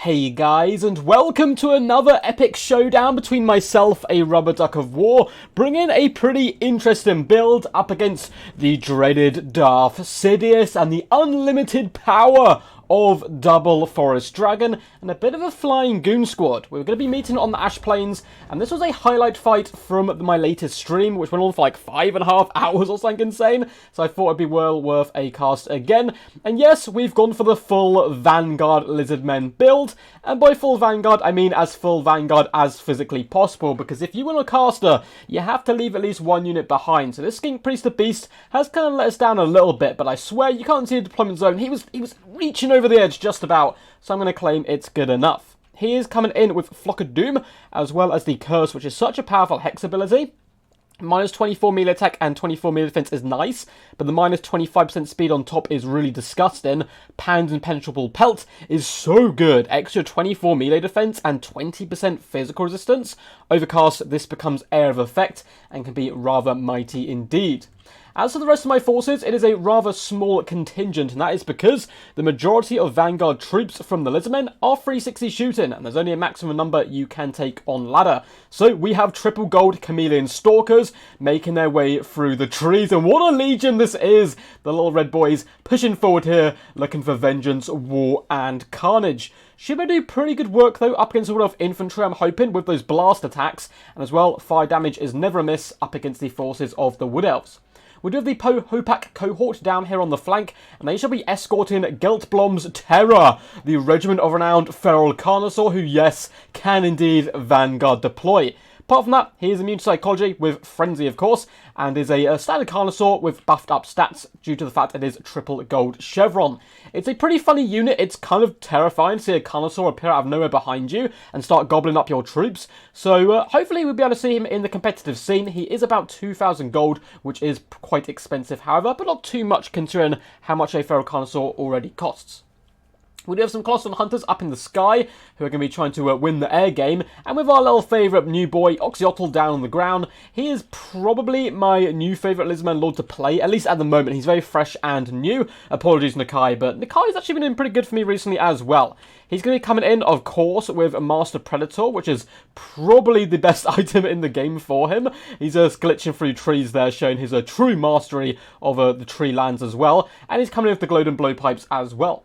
Hey guys, and welcome to another epic showdown between myself, a rubber duck of war, bringing a pretty interesting build up against the dreaded Darth Sidious and the unlimited power of Double Forest Dragon and a bit of a flying goon squad. We're going to be meeting on the Ash Plains, and this was a highlight fight from my latest stream, which went on for like 5.5 hours or something insane, so I thought it'd be well worth a cast again. And yes, we've gone for the full Vanguard Lizardmen build, and by full Vanguard, I mean as full Vanguard as physically possible, because if you want a caster, you have to leave at least one unit behind. So this Skink Priest the Beast has kind of let us down a little bit, but I swear you can't see the deployment zone. He was reaching over the edge just about, so I'm going to claim it's good enough. He is coming in with Flock of Doom, as well as the Curse, which is such a powerful Hex ability. Minus 24 melee attack and 24 melee defense is nice, but the minus 25% speed on top is really disgusting. Pound Impenetrable Pelt is so good. Extra 24 melee defense and 20% physical resistance. Overcast, this becomes Air of Effect and can be rather mighty indeed. As for the rest of my forces, it is a rather small contingent, and that is because the majority of Vanguard troops from the Lizardmen are 360 shooting, and there's only a maximum number you can take on ladder. So we have triple gold Chameleon Stalkers making their way through the trees, and what a legion this is! The little red boys pushing forward here, looking for vengeance, war, and carnage. Should they do pretty good work though up against a lot of infantry, I'm hoping, with those blast attacks, and as well, fire damage is never a miss up against the forces of the Wood Elves. We do have the Hopak cohort down here on the flank, and they shall be escorting Geltblöm's Terror, the regiment of renowned feral Carnosaur who, yes, can indeed Vanguard deploy. Apart from that, he is immune to psychology with Frenzy, of course, and is a standard Carnosaur with buffed up stats due to the fact it is triple gold chevron. It's a pretty funny unit. It's kind of terrifying to see a Carnosaur appear out of nowhere behind you and start gobbling up your troops. So hopefully we'll be able to see him in the competitive scene. He is about 2,000 gold, which is quite expensive, however, but not too much considering how much a feral Carnosaur already costs. We do have some Colossal Hunters up in the sky who are going to be trying to win the air game. And with our little favourite new boy, Oxyotl, down on the ground, he is probably my new favourite Lizardman Lord to play, at least at the moment. He's very fresh and new. Apologies, Nakai, but Nakai's actually been doing pretty good for me recently as well. He's going to be coming in, of course, with Master Predator, which is probably the best item in the game for him. He's glitching through trees there, showing his true mastery of the tree lands as well. And he's coming in with the Glowed and Blowpipes as well.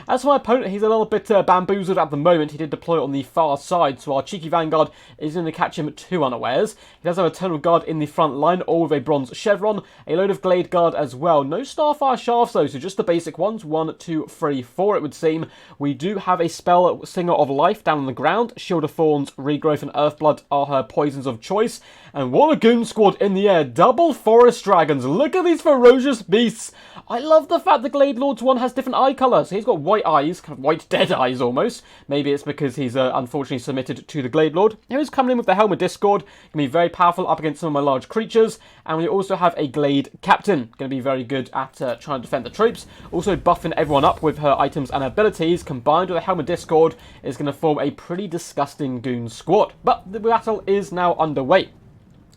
As for my opponent, he's a little bit bamboozled at the moment. He did deploy on the far side, so our cheeky Vanguard is going to catch him too unawares. He does have a Eternal Guard in the front line, all with a bronze chevron, a load of Glade Guard as well. No Starfire shafts though, so just the basic ones. 1, 2, 3, 4 it would seem. We do have a spell Singer of Life down on the ground. Shield of Thorns, Regrowth and Earthblood are her poisons of choice. And what a goon squad in the air. Double Forest Dragons. Look at these ferocious beasts. I love the fact the Glade Lord's one has different eye colours. He's got white eyes, kind of white dead eyes almost. Maybe it's because he's unfortunately submitted to the Glade Lord. Here he's coming in with the Helm of Discord. Going to be very powerful up against some of my large creatures. And we also have a Glade Captain. Going to be very good at trying to defend the troops. Also buffing everyone up with her items and abilities. Combined with the Helm of Discord is going to form a pretty disgusting goon squad. But the battle is now underway.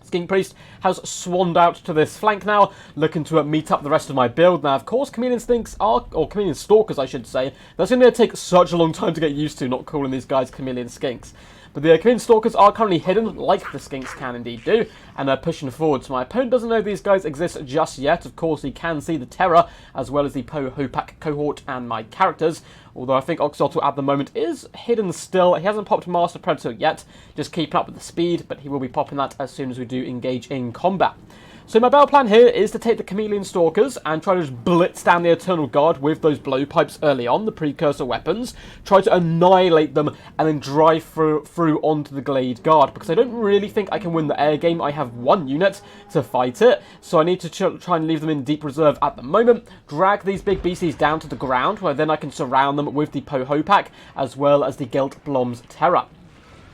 Skink Priest has swanned out to this flank now, looking to meet up the rest of my build. Now, of course, Chameleon Stinks are, or Chameleon Stalkers, I should say. That's going to take such a long time to get used to, not calling these guys Chameleon Skinks. But the Chameleon Stalkers are currently hidden, like the Skinks can indeed do, and are pushing forward. So my opponent doesn't know these guys exist just yet. Of course, he can see the Terror, as well as the Hopak cohort and my characters. Although I think Oxyotl at the moment is hidden still. He hasn't popped Master Predator yet, just keeping up with the speed, but he will be popping that as soon as we do engage in combat. So my battle plan here is to take the Chameleon Stalkers and try to just blitz down the Eternal Guard with those blowpipes early on, the precursor weapons, try to annihilate them, and then drive through onto the Glade Guard, because I don't really think I can win the air game. I have one unit to fight it, so I need to try and leave them in deep reserve at the moment, drag these big beasties down to the ground, where then I can surround them with the Hopak, as well as the Geltblöm's Terror.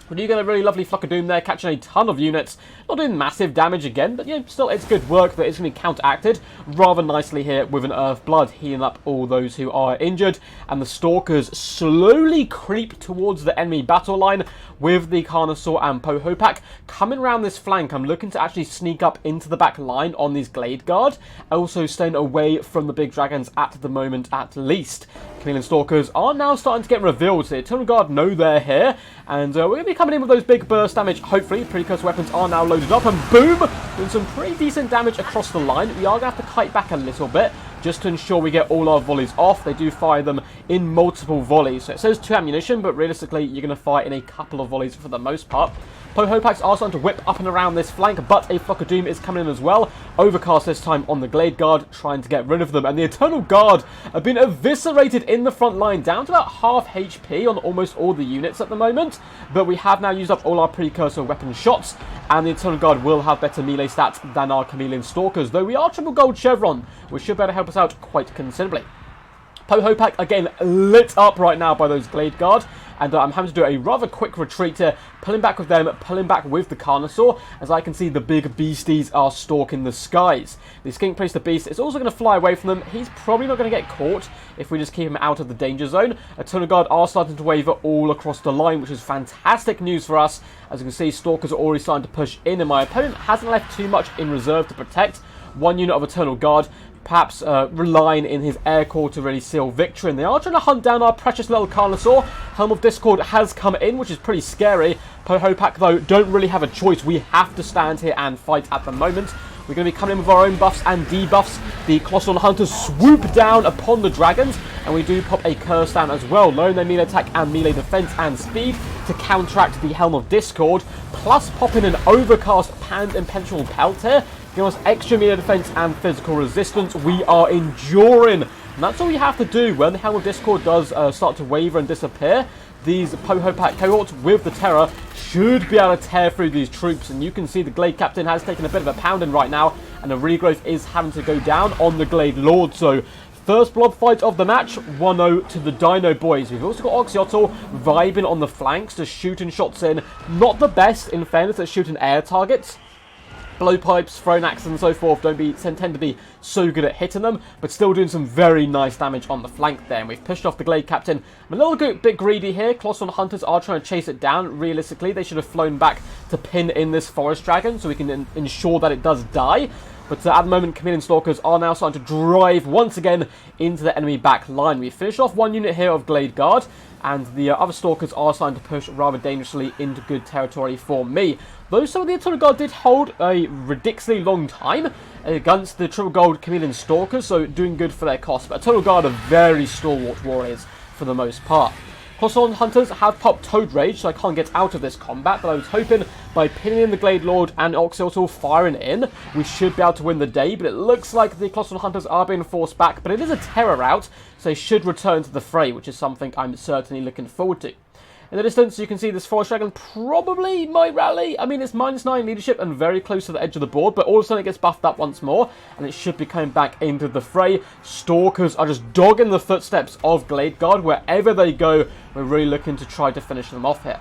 We do get a really lovely Flock of Doom there, catching a ton of units. Not doing massive damage again, but yeah, still it's good work that is going to be counteracted rather nicely here with an Earthblood, healing up all those who are injured. And the Stalkers slowly creep towards the enemy battle line with the Carnosaur and Hopak. Coming around this flank, I'm looking to actually sneak up into the back line on these Glade Guard. Also staying away from the big dragons at the moment at least. Chameleon Stalkers are now starting to get revealed. So the Eternal Guard know they're here, and we're going to be coming in with those big burst damage. Hopefully, precursor weapons are now loaded up, and boom! Doing some pretty decent damage across the line. We are going to have to kite back a little bit, just to ensure we get all our volleys off. They do fire them in multiple volleys. So it says 2 ammunition, but realistically, you're going to fire in a couple of volleys for the most part. Pohopaks are starting to whip up and around this flank, but a Flock of Doom is coming in as well. Overcast this time on the Glade Guard, trying to get rid of them. And the Eternal Guard have been eviscerated in the front line, down to about half HP on almost all the units at the moment. But we have now used up all our precursor weapon shots, and the Eternal Guard will have better melee stats than our Chameleon Stalkers, though we are triple gold chevron, which should be able to help us out quite considerably. Pohopak, again, lit up right now by those Glade Guard, and I'm having to do a rather quick retreat here, pulling back with them, pulling back with the Carnosaur, as I can see the big beasties are stalking the skies. The Skink Priest, the Beast, is also going to fly away from them. He's probably not going to get caught if we just keep him out of the danger zone. Eternal Guard are starting to waver all across the line, which is fantastic news for us. As you can see, Stalkers are already starting to push in, and my opponent hasn't left too much in reserve to protect. 1 unit of Eternal Guard, perhaps relying in his air core to really seal victory. And they are trying to hunt down our precious little Carnosaur. Helm of Discord has come in, which is pretty scary. Pohopak, though, don't really have a choice. We have to stand here and fight at the moment. We're going to be coming in with our own buffs and debuffs. The Colossal Hunters swoop down upon the dragons, and we do pop a curse down as well, lowering their melee attack and melee defense and speed to counteract the Helm of Discord, plus popping an Overcast Pand Impenetrable Pelt here, giving us extra melee defense and physical resistance. We are enduring, and that's all you have to do when the Helm of Discord does start to waver and disappear. These Pohopak cohorts with the Terror should be able to tear through these troops, and you can see the Glade Captain has taken a bit of a pounding right now, and the regrowth is having to go down on the Glade Lord. So first blood fight of the match, 1-0 to the Dino boys. We've also got Oxyotl vibing on the flanks, just shooting shots in. Not the best, in fairness, at shooting air targets. Blowpipes, thrown axes and so forth tend to be so good at hitting them, but still doing some very nice damage on the flank there. And we've pushed off the Glade Captain. I'm a little bit greedy here. Colossal Hunters are trying to chase it down. Realistically, they should have flown back to pin in this Forest Dragon so we can ensure that it does die. But at the moment, Chameleon Stalkers are now starting to drive once again into the enemy back line. We finished off 1 unit here of Glade Guard, and the other Stalkers are starting to push rather dangerously into good territory for me. Though some of the Eternal Guard did hold a ridiculously long time against the Triple Gold Chameleon Stalkers, so doing good for their cost. But Eternal Guard are very stalwart warriors for the most part. Colossal Hunters have popped Toad Rage, so I can't get out of this combat, but I was hoping by pinning in the Glade Lord and Oxyotl firing in, we should be able to win the day, but it looks like the Colossal Hunters are being forced back, but it is a terror rout, so they should return to the fray, which is something I'm certainly looking forward to. In the distance, you can see this Forest Dragon probably might rally. I mean, it's -9 leadership and very close to the edge of the board, but all of a sudden it gets buffed up once more, and it should be coming back into the fray. Stalkers are just dogging the footsteps of Glade Guard. Wherever they go, we're really looking to try to finish them off here.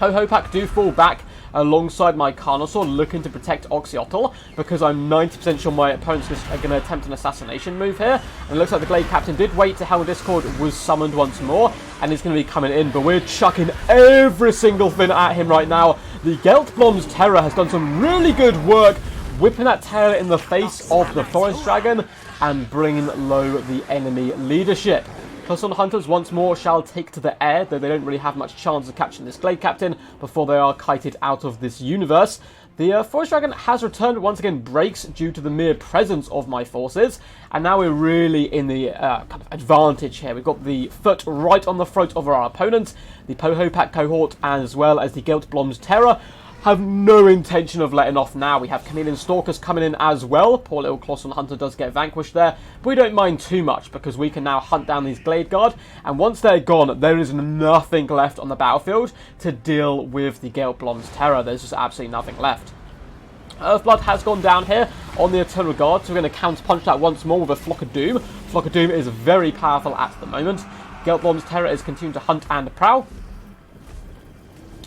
Pohopak do fall back alongside my Carnosaur, looking to protect Oxyotl, because I'm 90% sure my opponent's going to attempt an assassination move here. And it looks like the Glade Captain did wait till Helm of Discord was summoned once more, and he's going to be coming in, but we're chucking every single thing at him right now. The Geltblöm's Terror has done some really good work, whipping that tail in the face of the Forest Dragon and bringing low the enemy leadership. Colossal Hunters once more shall take to the air, though they don't really have much chance of catching this Glade Captain before they are kited out of this universe. The Forest Dragon has returned, once again breaks due to the mere presence of my forces, and now we're really in the kind of advantage here. We've got the foot right on the throat of our opponent. The Pohopak cohort, as well as the Geltblöm's Terror, have no intention of letting off now. We have Chameleon Stalkers coming in as well. Poor little Colossal Hunter does get vanquished there, but we don't mind too much because we can now hunt down these Glade Guard, and once they're gone, there is nothing left on the battlefield to deal with the Geltblöm's Terror. There's just absolutely nothing left. Earthblood has gone down here on the Eternal Guard, so we're going to counter-punch that once more with a Flock of Doom. Flock of Doom is very powerful at the moment. Geltblöm's Terror is continuing to hunt and prowl.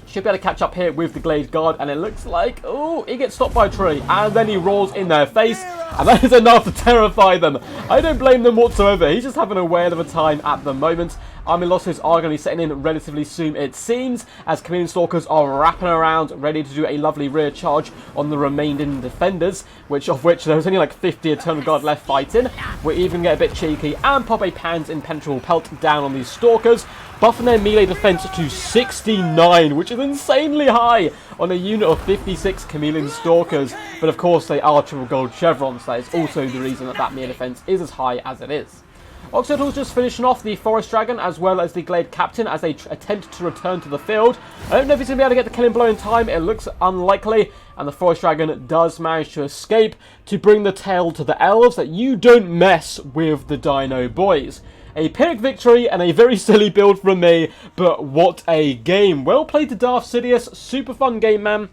Should be able to catch up here with the Glade Guard, and it looks like, oh, he gets stopped by a tree, and then he roars in their face, and that is enough to terrify them. I don't blame them whatsoever. He's just having a whale of a time at the moment, Army losses are going to be setting in relatively soon, it seems, as Chameleon Stalkers are wrapping around, ready to do a lovely rear charge on the remaining defenders, of which there's only like 50 Eternal Guard left fighting. We're even get a bit cheeky and pop a Pan's Impenetrable Pelt down on these Stalkers, buffing their melee defense to 69, which is insanely high on a unit of 56 Chameleon Stalkers. But of course, they are triple gold chevrons. That is also the reason that melee defense is as high as it is. Oxytoc's just finishing off the Forest Dragon as well as the Glade Captain as they attempt to return to the field. I don't know if he's going to be able to get the killing blow in time. It looks unlikely, and the Forest Dragon does manage to escape to bring the tale to the Elves that you don't mess with the Dino boys. A Pyrrhic victory and a very silly build from me, but what a game. Well played to Darth Sidious. Super fun game, man.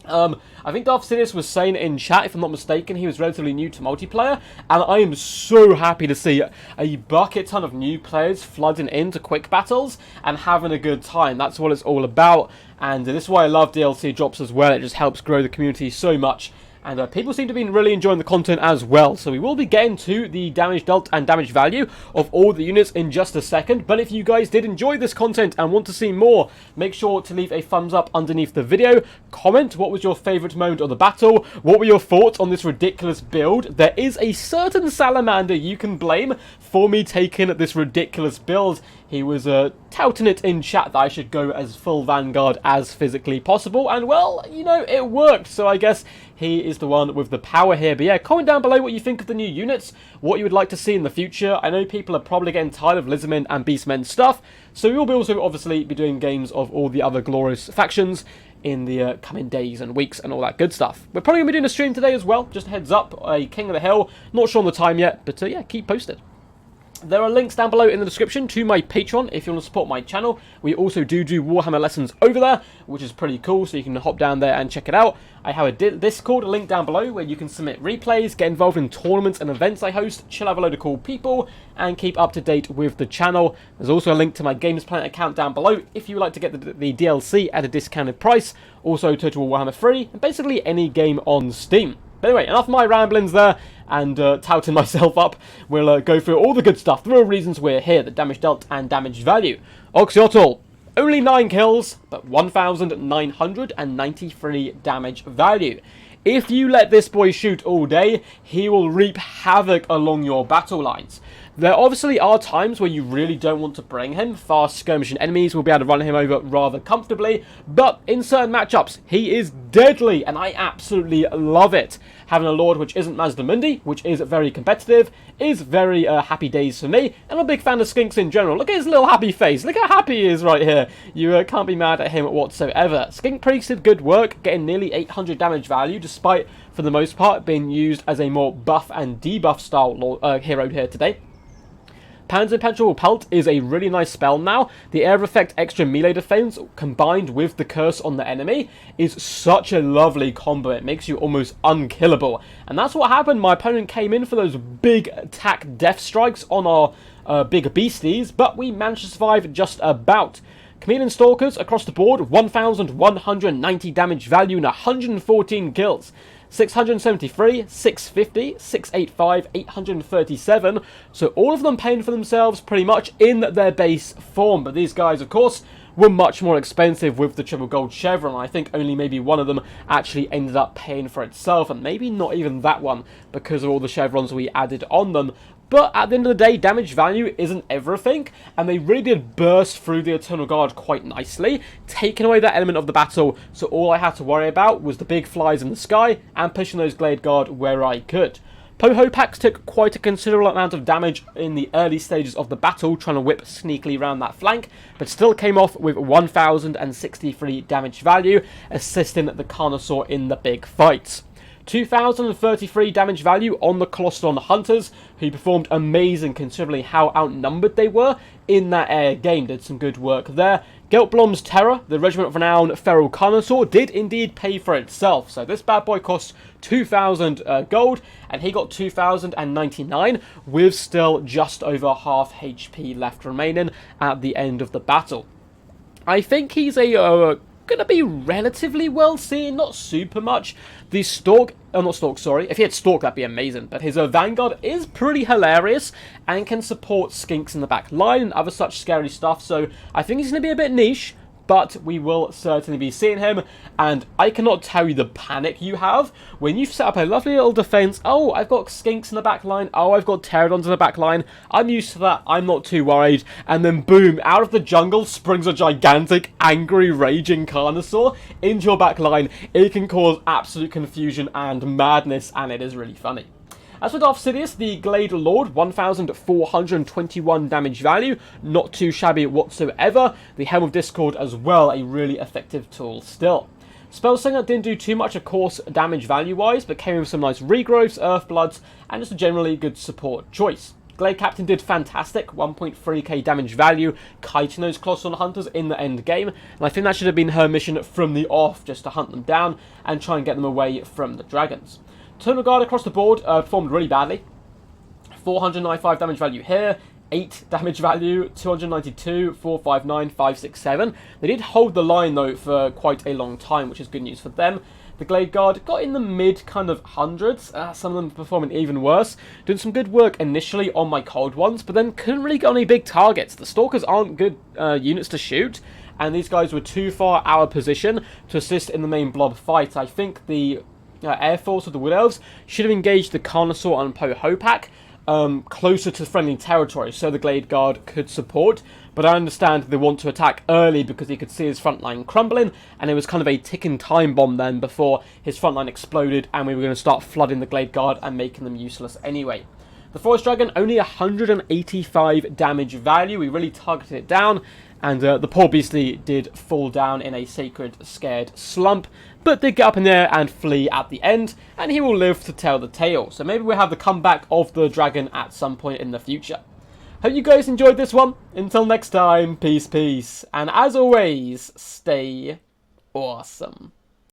I think Darth Sidious was saying in chat, if I'm not mistaken, he was relatively new to multiplayer, and I am so happy to see a bucket ton of new players flooding into quick battles and having a good time. That's what it's all about, and this is why I love DLC drops as well. It just helps grow the community so much. And people seem to be really enjoying the content as well. So we will be getting to the damage dealt and damage value of all the units in just a second. But if you guys did enjoy this content and want to see more, make sure to leave a thumbs up underneath the video. Comment what was your favourite moment of the battle. What were your thoughts on this ridiculous build? There is a certain salamander you can blame for me taking this ridiculous build. He was touting it in chat that I should go as full Vanguard as physically possible. And well, you know, it worked. So I guess he is the one with the power here. But yeah, comment down below what you think of the new units, what you would like to see in the future. I know people are probably getting tired of Lizardmen and Beastmen stuff. So we will be also obviously be doing games of all the other glorious factions in the coming days and weeks and all that good stuff. We're probably going to be doing a stream today as well. Just a heads up, a King of the Hill. Not sure on the time yet, but yeah, keep posted. There are links down below in the description to my Patreon if you want to support my channel. We also do Warhammer lessons over there, which is pretty cool, so you can hop down there and check it out. I have a Discord link down below where you can submit replays, get involved in tournaments and events I host, chill out with a load of cool people, and keep up to date with the channel. There's also a link to my Games Planet account down below if you would like to get the DLC at a discounted price. Also Total Warhammer free, and basically any game on Steam. But anyway, enough of my ramblings there and touting myself up. We'll go through all the good stuff, the real reasons we're here, the damage dealt and damage value. Oxyotl, only 9 kills, but 1,993 damage value. If you let this boy shoot all day, he will reap havoc along your battle lines. There obviously are times where you really don't want to bring him. Fast skirmishing enemies will be able to run him over rather comfortably, but in certain matchups, he is deadly, and I absolutely love it. Having a Lord which isn't Mazdamundi, which is very competitive, is very happy days for me, and I'm a big fan of Skinks in general. Look at his little happy face. Look how happy he is right here. You can't be mad at him whatsoever. Skink Priest did good work, getting nearly 800 damage value, despite, for the most part, being used as a more buff and debuff style hero here today. Pan's Impenetrable Pelt is a really nice spell now. The air effect extra melee defense combined with the curse on the enemy is such a lovely combo. It makes you almost unkillable. And that's what happened. My opponent came in for those big attack death strikes on our big beasties, but we managed to survive just about. Chameleon Stalkers across the board, 1,190 damage value and 114 kills. 673, 650, 685, 837. So all of them paying for themselves pretty much in their base form. But these guys, of course, were much more expensive with the triple gold chevron. I think only maybe one of them actually ended up paying for itself. And maybe not even that one because of all the chevrons we added on them. But at the end of the day, damage value isn't everything, and they really did burst through the Eternal Guard quite nicely, taking away that element of the battle, so all I had to worry about was the big flies in the sky, and pushing those Glade Guard where I could. Poho packs took quite a considerable amount of damage in the early stages of the battle, trying to whip sneakily around that flank, but still came off with 1,063 damage value, assisting the Carnosaur in the big fights. 2,033 damage value on the Colostodon Hunters, who performed amazing considering how outnumbered they were in that air game. Did some good work there. Geltblöm's Terror, the Regiment of Renown Feral Carnosaur, did indeed pay for itself. So this bad boy cost 2,000 gold, and he got 2,099, with still just over half HP left remaining at the end of the battle. I think he's a going to be relatively well seen, not super much. The Stalk, oh not Stalk, sorry, if he had Stalk that'd be amazing, but his Vanguard is pretty hilarious and can support Skinks in the back line and other such scary stuff, so I think he's going to be a bit niche, but we will certainly be seeing him, and I cannot tell you the panic you have when you've set up a lovely little defense. Oh, I've got Skinks in the back line. Oh, I've got Pterodons in the back line. I'm used to that. I'm not too worried. And then boom, out of the jungle springs a gigantic, angry, raging Carnosaur into your back line. It can cause absolute confusion and madness, and it is really funny. As for Darth Sidious, the Glade Lord, 1,421 damage value, not too shabby whatsoever. The Helm of Discord as well, a really effective tool still. Spellslinger didn't do too much, of course, damage value-wise, but came with some nice regrowths, Earthbloods, and just a generally good support choice. Glade Captain did fantastic, 1.3k damage value, kiting those Colossal Hunters in the end game, and I think that should have been her mission from the off, just to hunt them down and try and get them away from the dragons. Tonal Guard across the board performed really badly. 495 damage value here, 8 damage value, 292, 459, 567. They did hold the line though for quite a long time, which is good news for them. The Glade Guard got in the mid kind of hundreds, some of them performing even worse. Doing some good work initially on my cold ones, but then couldn't really get any big targets. The Stalkers aren't good units to shoot, and these guys were too far out of position to assist in the main blob fight. I think the Air Force of the Wood Elves should have engaged the Carnosaur and Pohopak closer to friendly territory so the Glade Guard could support, but I understand they want to attack early because he could see his front line crumbling, and it was kind of a ticking time bomb then before his front line exploded and we were going to start flooding the Glade Guard and making them useless anyway. The Forest Dragon, only 185 damage value. We really targeted it down, and the poor beastie did fall down in a sacred scared slump, but did get up in there and flee at the end, and he will live to tell the tale. So maybe we'll have the comeback of the dragon at some point in the future. Hope you guys enjoyed this one. Until next time, peace, peace. And as always, stay awesome.